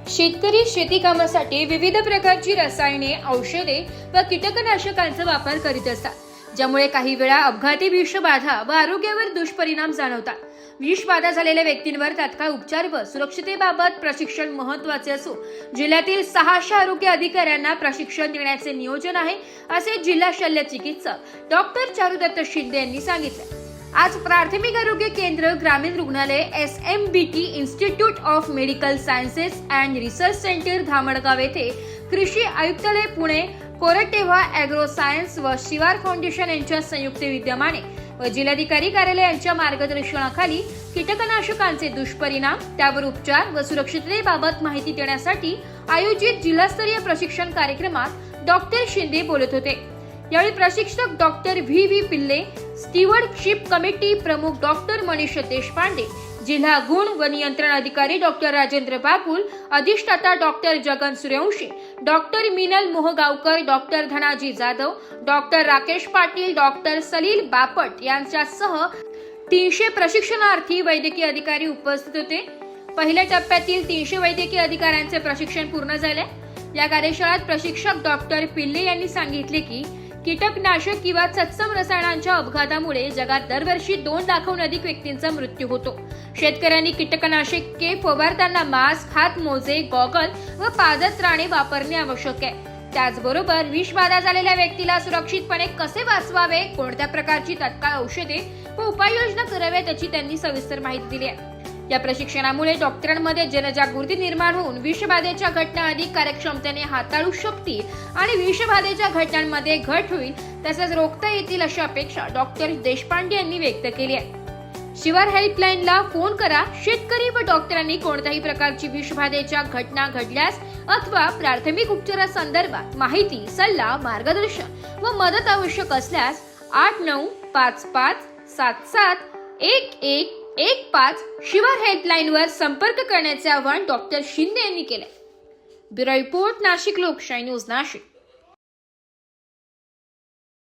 शेतकरी शेती कामासाठी विविध प्रकारची रसायने, औषधे व कीटकनाशकांचा वापर करीत असतात, ज्यामुळे काही वेळा अपघाती विषबाधा व आरोग्यावर दुष्परिणाम जाणवतात. विषबाधा झालेल्या व्यक्तींवर तात्काळ उपचार व सुरक्षिततेबाबत प्रशिक्षण महत्त्वाचे असून जिल्ह्यातील 600 आरोग्य अधिकाऱ्यांना प्रशिक्षण देण्याचे नियोजन आहे, असे जिल्हा शल्य चिकित्सक डॉक्टर चारुदत्त शिंदे यांनी सांगितले. आज प्राथमिक आरोग्य केंद्र, ग्रामीण रुग्णालय, SMBT institute of medical sciences and research centre, Dhamangaon येथे कृषी आयुक्तालय पुणे, कोरटेव्हा ॲग्रो सायन्स व शिवार फाउंडेशन यांच्या संयुक्त विद्यमाने व जिल्हाधिकारी कार्यालय यांच्या मार्गदर्शनाखाली कीटकनाशकांचे दुष्परिणाम, त्यावर उपचार व सुरक्षिततेबाबत माहिती देण्यासाठी आयोजित जिल्हास्तरीय प्रशिक्षण कार्यक्रमात डॉक्टर शिंदे बोलत होते. यावेळी प्रशिक्षक doctor V Pillai, stewardship committee प्रमुख डॉक्टर मनीष देशपांडे, जिल्हा गुण व नियंत्रण अधिकारी डॉक्टर राजेंद्र बाकुल, अधिष्ठाता doctor Jagan Suryavanshi, doctor Minal Mohgaonkar, doctor Dhanaji Jadhav, doctor Rakesh Patil, doctor Salil Bapat यांच्यासह 300 प्रशिक्षणार्थी वैद्यकीय अधिकारी उपस्थित होते. पहिल्या टप्प्यातील 300 वैद्यकीय अधिकाऱ्यांचे प्रशिक्षण पूर्ण झाले. या कार्यशाळेत प्रशिक्षक डॉक्टर पिल्ले यांनी सांगितले की कीटकनाशक किंवा तत्सम रसायनांच्या अपघातामुळे जगात दरवर्षी 2 लाखाहून अधिक व्यक्तींचा मृत्यू होतो. शेतकऱ्यांनी कीटकनाशके फवारताना मास्क, हातमोजे, गॉगल व पादत्राणे वापरणे आवश्यक आहे. त्याचबरोबर विषबाधा झालेल्या व्यक्तीला सुरक्षितपणे कसे वाचवावे, कोणत्या प्रकारची तत्काळ औषधे व उपाययोजना कराव्यात याची त्यांनी सविस्तर माहिती दिली आहे. या प्रशिक्षणामुळे डॉक्टरांमध्ये जनजागृती निर्माण होऊन विषबाधेच्या घटना अधिक कार्यक्षमतेने हाताळू शकतील आणि विषबाधेच्या घटनांमध्ये घट होईल, तसेच रोखता येतील अशी अपेक्षा डॉक्टर देशपांडे यांनी व्यक्त केली आहे. शिवार हेल्पलाईनला फोन करा. शेतकरी व डॉक्टरांनी कोणत्याही प्रकारची विषबाधेच्या घटना घडल्यास अथवा प्राथमिक उपचारासंदर्भात माहिती, सल्ला, मार्गदर्शन व मदत आवश्यक असल्यास 8955771115 शिवार हेल्पलाईनवर संपर्क करण्याचे आवाहन डॉक्टर शिंदे यांनी केले. ब्युरो रिपोर्ट, नाशिक लोकशाही न्यूज, नाशिक.